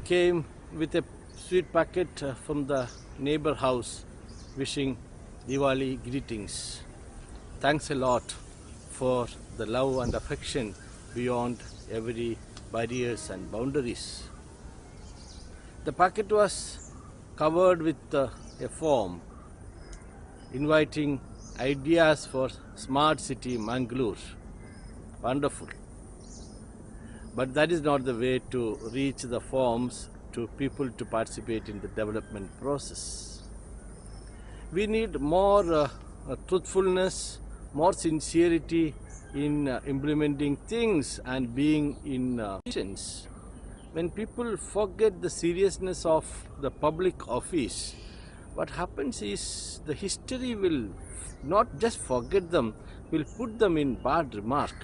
came with a sweet packet from the neighbor house wishing Diwali greetings. Thanks a lot for the love and affection beyond every barriers and boundaries. The packet was covered with a form inviting ideas for smart city Mangalore. Wonderful. But that is not the way to reach the forms to people to participate in the development process. We need more truthfulness, more sincerity in implementing things and being in actions. When people forget the seriousness of the public office, what happens is the history will not just forget them, will put them in bad remark.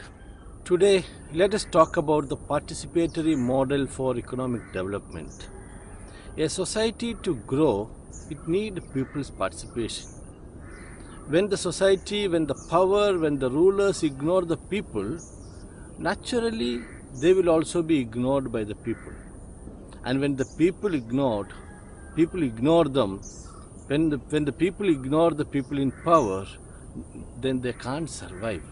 Today, let us talk about the participatory model for economic development. A society to grow, it needs people's participation. When the society, when the power, when the rulers ignore the people, naturally they will also be ignored by the people. And when the people ignore them, when the people ignore the people in power, then they can't survive.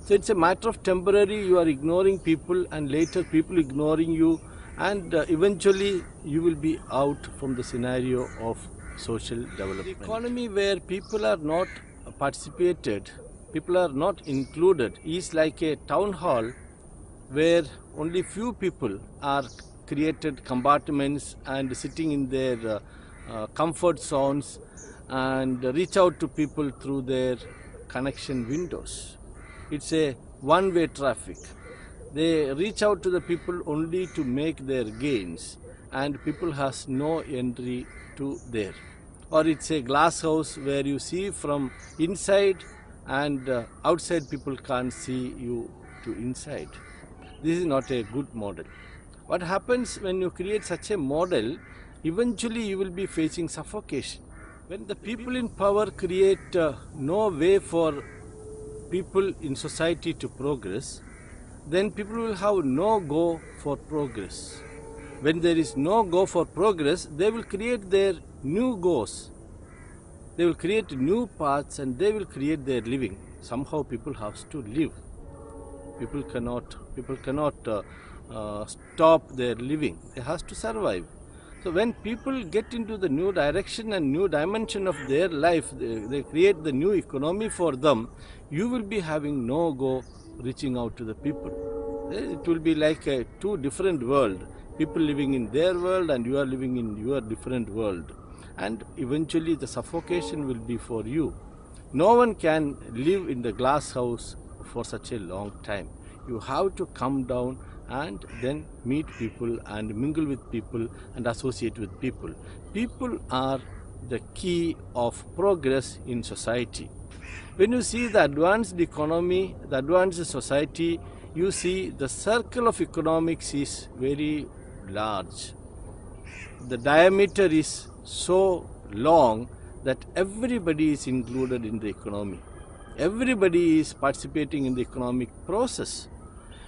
So it's a matter of temporary, you are ignoring people and later people ignoring you, and eventually you will be out from the scenario of social development. The economy where people are not participated, people are not included, is like a town hall where only few people are created compartments and sitting in their comfort zones and reach out to people through their connection windows. It's a one-way traffic. They reach out to the people only to make their gains, and people has no entry to there. Or it's a glass house where you see from inside and outside people can't see you to inside. This is not a good model. What happens when you create such a model, eventually you will be facing suffocation. When the people in power create no way for people in society to progress, then people will have no go for progress. When there is no go for progress, they will create their new goals. They will create new paths and they will create their living. Somehow people have to live. People cannot stop their living. They have to survive. So when people get into the new direction and new dimension of their life, they create the new economy for them, you will be having no go reaching out to the people. It will be like a two different world. People living in their world and you are living in your different world. And eventually the suffocation will be for you. No one can live in the glass house for such a long time. You have to come down and then meet people and mingle with people and associate with people. People are the key of progress in society. When you see the advanced economy, the advanced society, you see the circle of economics is very large. The diameter is so long that everybody is included in the economy. Everybody is participating in the economic process.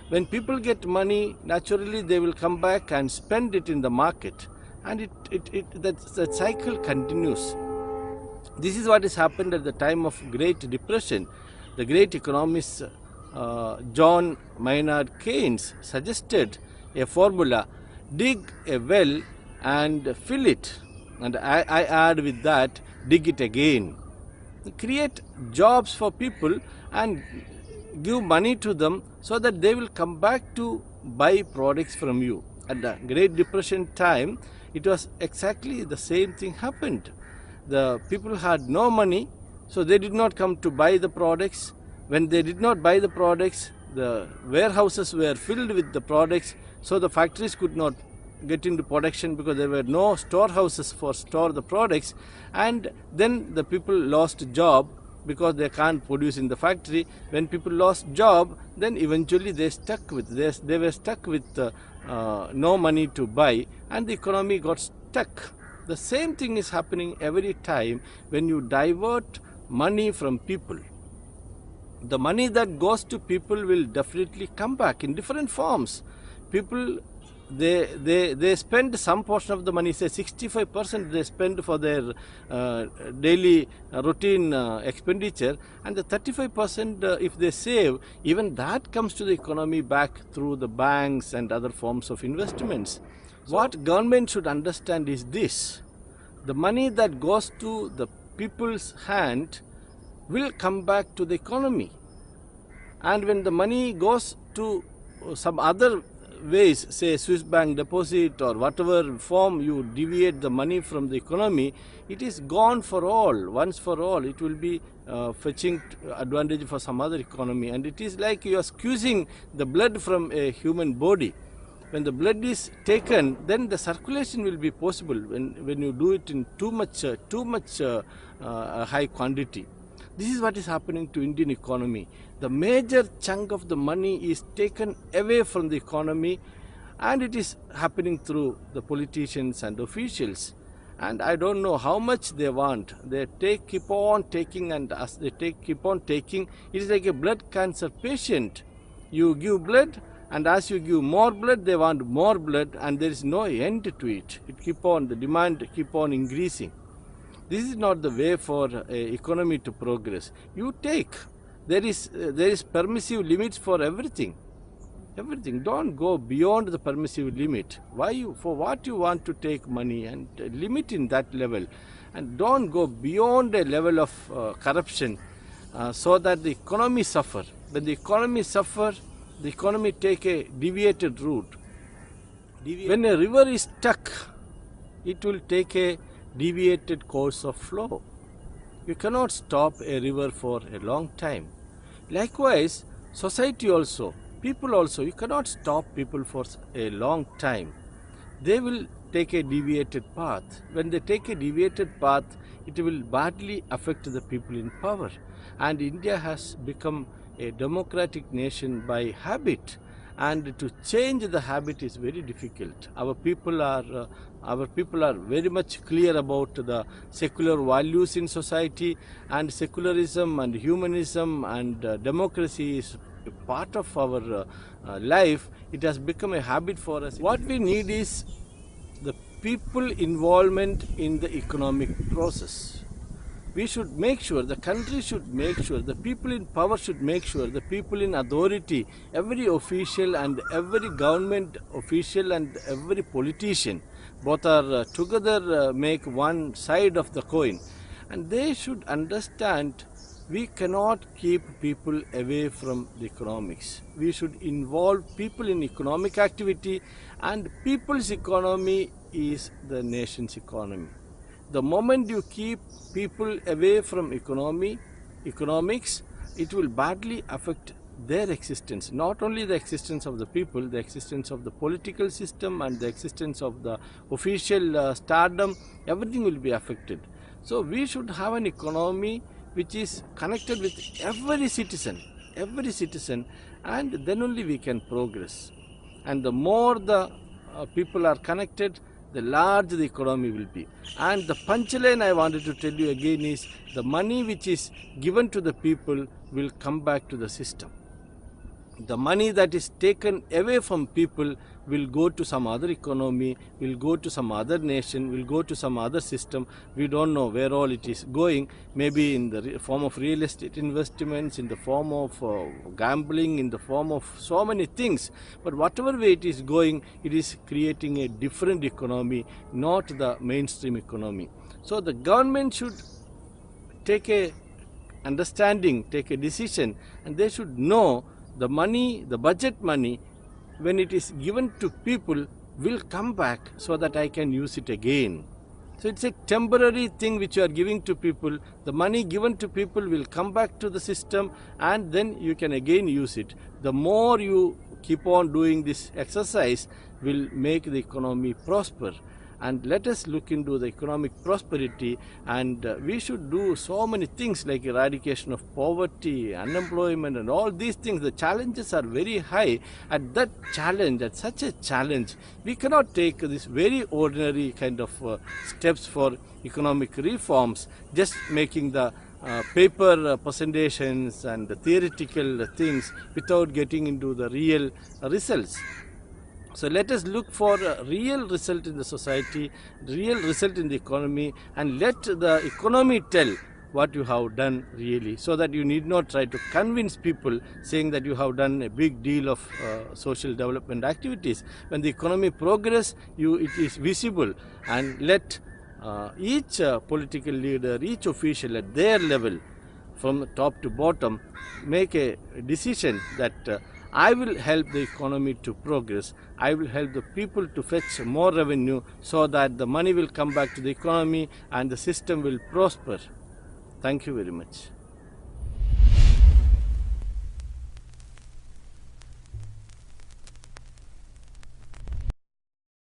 When people get money, naturally they will come back and spend it in the market, and that cycle continues. This is what has happened at the time of Great Depression. The great economist John Maynard Keynes suggested a formula: dig a well and fill it, and I add with that, dig it again. Create jobs for people and give money to them so that they will come back to buy products from you. At the Great Depression time, it was exactly the same thing happened. The people had no money, so they did not come to buy the products. When they did not buy the products, the warehouses were filled with the products, so the factories could not get into production because there were no storehouses for store the products, and then the people lost job because they can't produce in the factory. When people lost job, then eventually they were stuck with no money to buy, and the economy got stuck. The same thing is happening every time when you divert money from people. The money that goes to people will definitely come back in different forms. People they spend some portion of the money, say 65% they spend for their daily routine expenditure, and the 35% if they save, even that comes to the economy back through the banks and other forms of investments. What government should understand is this: the money that goes to the people's hand will come back to the economy, and when the money goes to some other ways, say Swiss bank deposit or whatever form you deviate the money from the economy, it is gone for all, once for all. It will be fetching advantage for some other economy, and it is like you are squeezing the blood from a human body. When the blood is taken, then the circulation will be possible when you do it in too much high quantity. This is what is happening to Indian economy. The major chunk of the money is taken away from the economy, and it is happening through the politicians and officials. And I don't know how much they want. They keep on taking, and as they keep on taking, it is like a blood cancer patient. You give blood, and as you give more blood, they want more blood, and there is no end to it. The demand keep on increasing. This is not the way for economy to progress. You take. There is permissive limits for everything. Everything. Don't go beyond the permissive limit. For what you want to take money, and limit in that level, and don't go beyond a level of corruption, so that the economy suffer. When the economy suffer, the economy take a deviated route. When a river is stuck, it will take a deviated course of flow. You cannot stop a river for a long time. Likewise, society also, people also, you cannot stop people for a long time. They will take a deviated path. When they take a deviated path, it will badly affect the people in power. And India has become a democratic nation by habit, and to change the habit is very difficult. Our people are very much clear about the secular values in society, and secularism and humanism and democracy is a part of our life. It has become a habit for us. What we need is the people involvement in the economic process. We should make sure, the country should make sure, the people in power should make sure, the people in authority, every official and every government official and every politician, both are together make one side of the coin. And they should understand we cannot keep people away from the economics. We should involve people in economic activity, and people's economy is the nation's economy. The moment you keep people away from economics, it will badly affect their existence. Not only the existence of the people, the existence of the political system and the existence of the official stardom, everything will be affected. So we should have an economy which is connected with every citizen, and then only we can progress. And the more the people are connected, the larger the economy will be. And the punchline I wanted to tell you again is, the money which is given to the people will come back to the system. The money that is taken away from people will go to some other economy, will go to some other nation, will go to some other system. We don't know where all it is going. Maybe in the form of real estate investments, in the form of gambling, in the form of so many things. But whatever way it is going, it is creating a different economy, not the mainstream economy. So the government should take a understanding, take a decision, and they should know the money, the budget money, when it is given to people, will come back so that I can use it again. So it's a temporary thing which you are giving to people. The money given to people will come back to the system, and then you can again use it. The more you keep on doing this exercise will make the economy prosper. And let us look into the economic prosperity, and we should do so many things like eradication of poverty, unemployment and all these things. The challenges are very high. At such a challenge, we cannot take this very ordinary kind of steps for economic reforms, just making the paper presentations and the theoretical things without getting into the real results. So let us look for a real result in the society, real result in the economy, and let the economy tell what you have done really, so that you need not try to convince people saying that you have done a big deal of social development activities. When the economy progress, it is visible, and let each political leader, each official at their level, from top to bottom, make a decision that I will help the economy to progress. I will help the people to fetch more revenue, so that the money will come back to the economy and the system will prosper. Thank you very much.